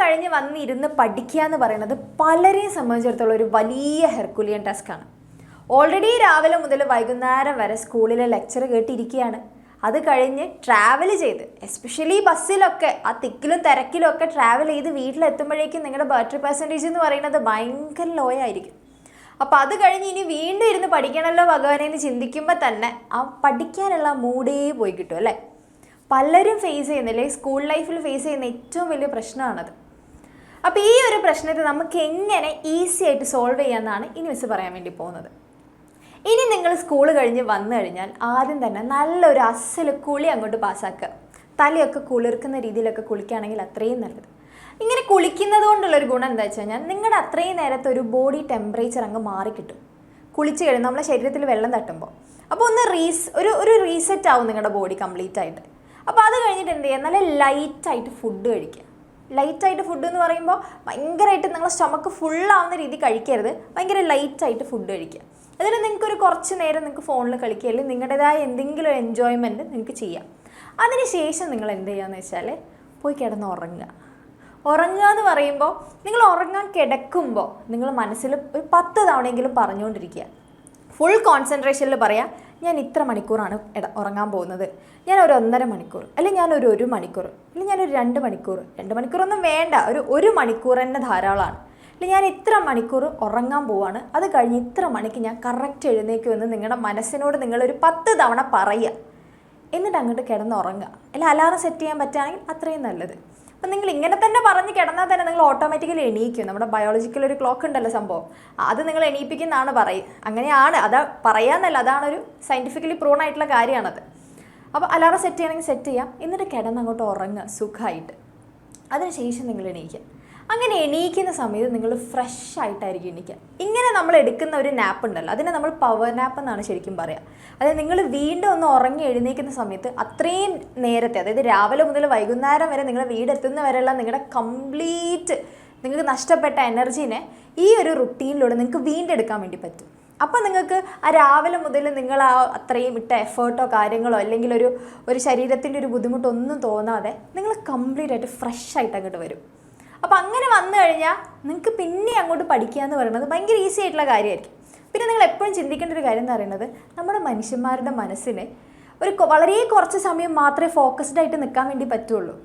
കഴിഞ്ഞ് വന്നിരുന്ന് പഠിക്കുക എന്ന് പറയുന്നത് പലരെയും സംബന്ധിച്ചിടത്തോളം ഒരു വലിയ ഹെർക്കുലിയൻ ടാസ്ക്കാണ്. ഓൾറെഡി രാവിലെ മുതൽ വൈകുന്നേരം വരെ സ്കൂളിലെ ലെക്ചർ കേട്ടിരിക്കുകയാണ്. അത് കഴിഞ്ഞ് ട്രാവൽ ചെയ്ത്, എസ്പെഷ്യലി ബസ്സിലൊക്കെ ആ തിക്കിലും തിരക്കിലും ഒക്കെ ട്രാവൽ ചെയ്ത് വീട്ടിലെത്തുമ്പോഴേക്കും നിങ്ങളുടെ ബാറ്ററി പെർസെൻറ്റേജ് എന്ന് പറയുന്നത് ഭയങ്കര ലോ ആയിരിക്കും. അപ്പോൾ അത് കഴിഞ്ഞ് ഇനി വീണ്ടും ഇരുന്ന് പഠിക്കണമല്ലോ ഭഗവാനെ എന്ന് ചിന്തിക്കുമ്പോൾ തന്നെ ആ പഠിക്കാനുള്ള മൂഡേ പോയി കിട്ടും അല്ലേ. പലരും ഫേസ് ചെയ്യുന്നില്ലേ, സ്കൂൾ ലൈഫിൽ ഫേസ് ചെയ്യുന്ന ഏറ്റവും വലിയ പ്രശ്നമാണത്. അപ്പോൾ ഈ ഒരു പ്രശ്നത്തെ നമുക്ക് എങ്ങനെ ഈസി ആയിട്ട് സോൾവ് ചെയ്യാമെന്നാണ് ഇനി മിസ് പറയാൻ വേണ്ടി പോകുന്നത്. ഇനി നിങ്ങൾ സ്കൂൾ കഴിഞ്ഞ് വന്നു കഴിഞ്ഞാൽ ആദ്യം തന്നെ നല്ലൊരു അസൽ കുളി അങ്ങോട്ട് പാസ്സാക്കുക. തലയൊക്കെ കുളിർക്കുന്ന രീതിയിലൊക്കെ കുളിക്കുകയാണെങ്കിൽ അത്രയും നല്ലത്. ഇങ്ങനെ കുളിക്കുന്നത് കൊണ്ടുള്ളൊരു ഗുണം എന്താ വെച്ച് കഴിഞ്ഞാൽ നിങ്ങളുടെ അത്രയും നേരത്തെ ഒരു ബോഡി ടെമ്പറേച്ചർ അങ്ങ് മാറിക്കിട്ടും. കുളിച്ച് കഴിഞ്ഞ് നമ്മളെ ശരീരത്തിൽ വെള്ളം തട്ടുമ്പോൾ അപ്പോൾ ഒന്ന് ഒരു റീസെറ്റ് ആവും നിങ്ങളുടെ ബോഡി കംപ്ലീറ്റ് ആയിട്ട്. അപ്പോൾ അത് കഴിഞ്ഞിട്ട് എന്ത് ചെയ്യുക, നല്ല ലൈറ്റായിട്ട് ഫുഡ് കഴിക്കുക. ലൈറ്റായിട്ട് ഫുഡ് എന്ന് പറയുമ്പോൾ ഭയങ്കരമായിട്ട് നിങ്ങളുടെ സ്റ്റൊമക്ക് ഫുള്ളാവുന്ന രീതി കഴിക്കരുത്. ഭയങ്കര ലൈറ്റായിട്ട് ഫുഡ് കഴിക്കുക. അതിൽ നിങ്ങൾക്കൊരു കുറച്ച് നേരം നിങ്ങൾക്ക് ഫോണിൽ കളിക്കുക, അല്ലെങ്കിൽ നിങ്ങളുടേതായ എന്തെങ്കിലും ഒരു എൻജോയ്മെൻറ്റ് നിങ്ങൾക്ക് ചെയ്യാം. അതിന് ശേഷം നിങ്ങൾ എന്ത് ചെയ്യുകയെന്ന് വെച്ചാൽ പോയി കിടന്ന് ഉറങ്ങുക. ഉറങ്ങുക എന്ന് പറയുമ്പോൾ നിങ്ങൾ ഉറങ്ങാൻ കിടക്കുമ്പോൾ നിങ്ങൾ മനസ്സിൽ ഒരു 10 തവണയെങ്കിലും പറഞ്ഞുകൊണ്ടിരിക്കുക. ഫുൾ കോൺസെൻട്രേഷനിൽ പറയാം, ഞാൻ ഇത്ര മണിക്കൂറാണ് ഉറങ്ങാൻ പോകുന്നത്, ഞാൻ ഒരു 1.5 മണിക്കൂർ, അല്ലെങ്കിൽ ഞാനൊരു 1 മണിക്കൂർ, അല്ലെങ്കിൽ ഞാനൊരു 2 മണിക്കൂർ. 2 മണിക്കൂറൊന്നും വേണ്ട, ഒരു മണിക്കൂർ തന്നെ ധാരാളമാണ്. അല്ലെങ്കിൽ ഞാൻ ഇത്ര മണിക്കൂർ ഉറങ്ങാൻ പോവാണ്, അത് കഴിഞ്ഞ് ഇത്ര മണിക്ക് ഞാൻ കറക്റ്റ് എഴുന്നേക്കുമെന്ന് നിങ്ങളുടെ മനസ്സിനോട് നിങ്ങളൊരു 10 തവണ പറയുക. എന്നിട്ട് അങ്ങോട്ട് കിടന്ന് ഉറങ്ങുക. അല്ല അലാറം സെറ്റ് ചെയ്യാൻ പറ്റുകയാണെങ്കിൽ അത്രയും നല്ലത്. അപ്പം നിങ്ങൾ ഇങ്ങനെ തന്നെ പറഞ്ഞ് കിടന്നാൽ തന്നെ നിങ്ങൾ ഓട്ടോമാറ്റിക്കലി എണീക്കും. നമ്മുടെ ബയോളജിക്കൽ ഒരു ക്ലോക്ക് ഉണ്ടല്ലോ സംഭവം, അത് നിങ്ങൾ എണീപ്പിക്കുന്നതാണ് അങ്ങനെയാണ്. അതാ പറയാന്നല്ല, അതാണൊരു സയൻറ്റിഫിക്കലി പ്രൂൺ ആയിട്ടുള്ള കാര്യമാണത്. അപ്പോൾ അലാറം സെറ്റ് ചെയ്യണമെങ്കിൽ സെറ്റ് ചെയ്യാം. എന്നിട്ട് കിടന്ന് അങ്ങോട്ട് ഉറങ്ങുക സുഖമായിട്ട്. അതിനുശേഷം നിങ്ങൾ എണീക്കുക. അങ്ങനെ എണീക്കുന്ന സമയത്ത് നിങ്ങൾ ഫ്രഷ് ആയിട്ടായിരിക്കും എണീക്കുക. ഇങ്ങനെ നമ്മൾ എടുക്കുന്ന ഒരു നാപ്പ് ഉണ്ടല്ലോ, അതിനെ നമ്മൾ പവർ നാപ്പ് എന്നാണ് ശരിക്കും പറയുക. അതായത് നിങ്ങൾ വീണ്ടും ഒന്ന് ഉറങ്ങി എഴുന്നേൽക്കുന്ന സമയത്ത് അത്രയും നേരത്തെ, അതായത് രാവിലെ മുതൽ വൈകുന്നേരം വരെ നിങ്ങൾ വീടെത്തുന്ന വരെയുള്ള നിങ്ങളുടെ കംപ്ലീറ്റ് നിങ്ങൾക്ക് നഷ്ടപ്പെട്ട എനർജീനെ ഈ ഒരു റുട്ടീനിലൂടെ നിങ്ങൾക്ക് വീണ്ടെടുക്കാൻ വേണ്ടി പറ്റും. അപ്പോൾ നിങ്ങൾക്ക് ആ രാവിലെ മുതൽ നിങ്ങൾ ആ അത്രയും ഇട്ട എഫേർട്ടോ കാര്യങ്ങളോ അല്ലെങ്കിൽ ഒരു ശരീരത്തിൻ്റെ ഒരു ബുദ്ധിമുട്ടൊന്നും തോന്നാതെ നിങ്ങൾ കംപ്ലീറ്റ് ആയിട്ട് ഫ്രഷ് ആയിട്ട് അങ്ങോട്ട് വരും. അപ്പോൾ അങ്ങനെ വന്നു കഴിഞ്ഞാൽ നിങ്ങൾക്ക് പിന്നെ അങ്ങോട്ട് പഠിക്കുക എന്ന് പറയുന്നത് ഭയങ്കര ഈസി ആയിട്ടുള്ള കാര്യമായിരിക്കും. പിന്നെ നിങ്ങൾ എപ്പോഴും ചിന്തിക്കേണ്ട ഒരു കാര്യം എന്ന് പറയുന്നത്, നമ്മുടെ മനുഷ്യന്മാരുടെ മനസ്സിന് വളരെ കുറച്ച് സമയം മാത്രമേ ഫോക്കസ്ഡ് ആയിട്ട് നിൽക്കാൻ വേണ്ടി പറ്റുള്ളൂ.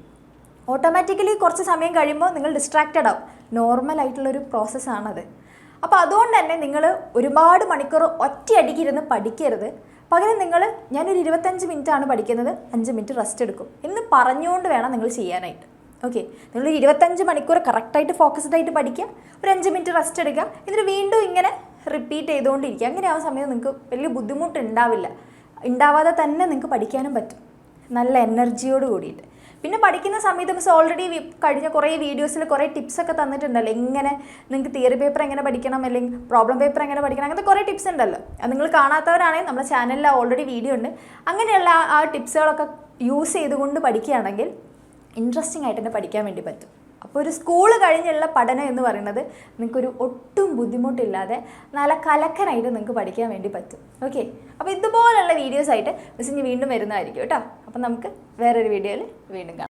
ഓട്ടോമാറ്റിക്കലി കുറച്ച് സമയം കഴിയുമ്പോൾ നിങ്ങൾ ഡിസ്ട്രാക്റ്റഡ് ആവും. നോർമൽ ആയിട്ടുള്ളൊരു പ്രോസസ്സാണത്. അപ്പോൾ അതുകൊണ്ട് തന്നെ നിങ്ങൾ ഒരുപാട് മണിക്കൂർ ഒറ്റയടിക്കിരുന്ന് പഠിക്കരുത്. പകരം ഞാനൊരു 25 മിനിറ്റാണ് പഠിക്കുന്നത്, 5 മിനിറ്റ് റെസ്റ്റ് എടുക്കും എന്ന് പറഞ്ഞുകൊണ്ട് വേണം നിങ്ങൾ ചെയ്യാനായിട്ട്. ഓക്കെ, നിങ്ങൾ 25 മണിക്കൂർ കറക്റ്റായിട്ട് ഫോക്കസ്ഡ് ആയിട്ട് പഠിക്കുക, ഒരു 5 മിനിറ്റ് റെസ്റ്റ് എടുക്കുക, എന്നിട്ട് വീണ്ടും ഇങ്ങനെ റിപ്പീറ്റ് ചെയ്തുകൊണ്ടിരിക്കുക. അങ്ങനെ ആ സമയം നിങ്ങൾക്ക് വലിയ ബുദ്ധിമുട്ട് ഉണ്ടാവാതെ തന്നെ നിങ്ങൾക്ക് പഠിക്കാനും പറ്റും, നല്ല എനർജിയോട് കൂടിയിട്ട്. പിന്നെ പഠിക്കുന്ന സമയത്ത് മിസ് ഓൾറെഡി കഴിഞ്ഞ കുറേ വീഡിയോസിൽ കുറേ ടിപ്സൊക്കെ തന്നിട്ടുണ്ടല്ലോ, എങ്ങനെ നിങ്ങൾക്ക് തിയറി പേപ്പർ എങ്ങനെ പഠിക്കണം, അല്ലെങ്കിൽ പ്രോബ്ലം പേപ്പർ എങ്ങനെ പഠിക്കണം, അങ്ങനത്തെ കുറേ ടിപ്സ് ഉണ്ടല്ലോ. അത് നിങ്ങൾ കാണാത്തവരാണെങ്കിൽ നമ്മുടെ ചാനലിൽ ഓൾറെഡി വീഡിയോ ഉണ്ട്. അങ്ങനെയുള്ള ആ ടിപ്സുകളൊക്കെ യൂസ് ചെയ്തുകൊണ്ട് പഠിക്കുകയാണെങ്കിൽ ഇൻട്രസ്റ്റിംഗ് ആയിട്ട് തന്നെ പഠിക്കാൻ വേണ്ടി പറ്റും. അപ്പോൾ ഒരു സ്കൂൾ കഴിഞ്ഞുള്ള പഠനം എന്ന് പറയുന്നത് നിങ്ങൾക്കൊരു ഒട്ടും ബുദ്ധിമുട്ടില്ലാതെ നല്ല കലക്കനായിട്ട് നിങ്ങൾക്ക് പഠിക്കാൻ വേണ്ടി പറ്റും. ഓക്കെ, അപ്പോൾ ഇതുപോലുള്ള വീഡിയോസായിട്ട് മിസ് ഇനി വീണ്ടും വരുന്നതായിരിക്കും കേട്ടോ. അപ്പം നമുക്ക് വേറൊരു വീഡിയോയിൽ വീണ്ടും കാണാം.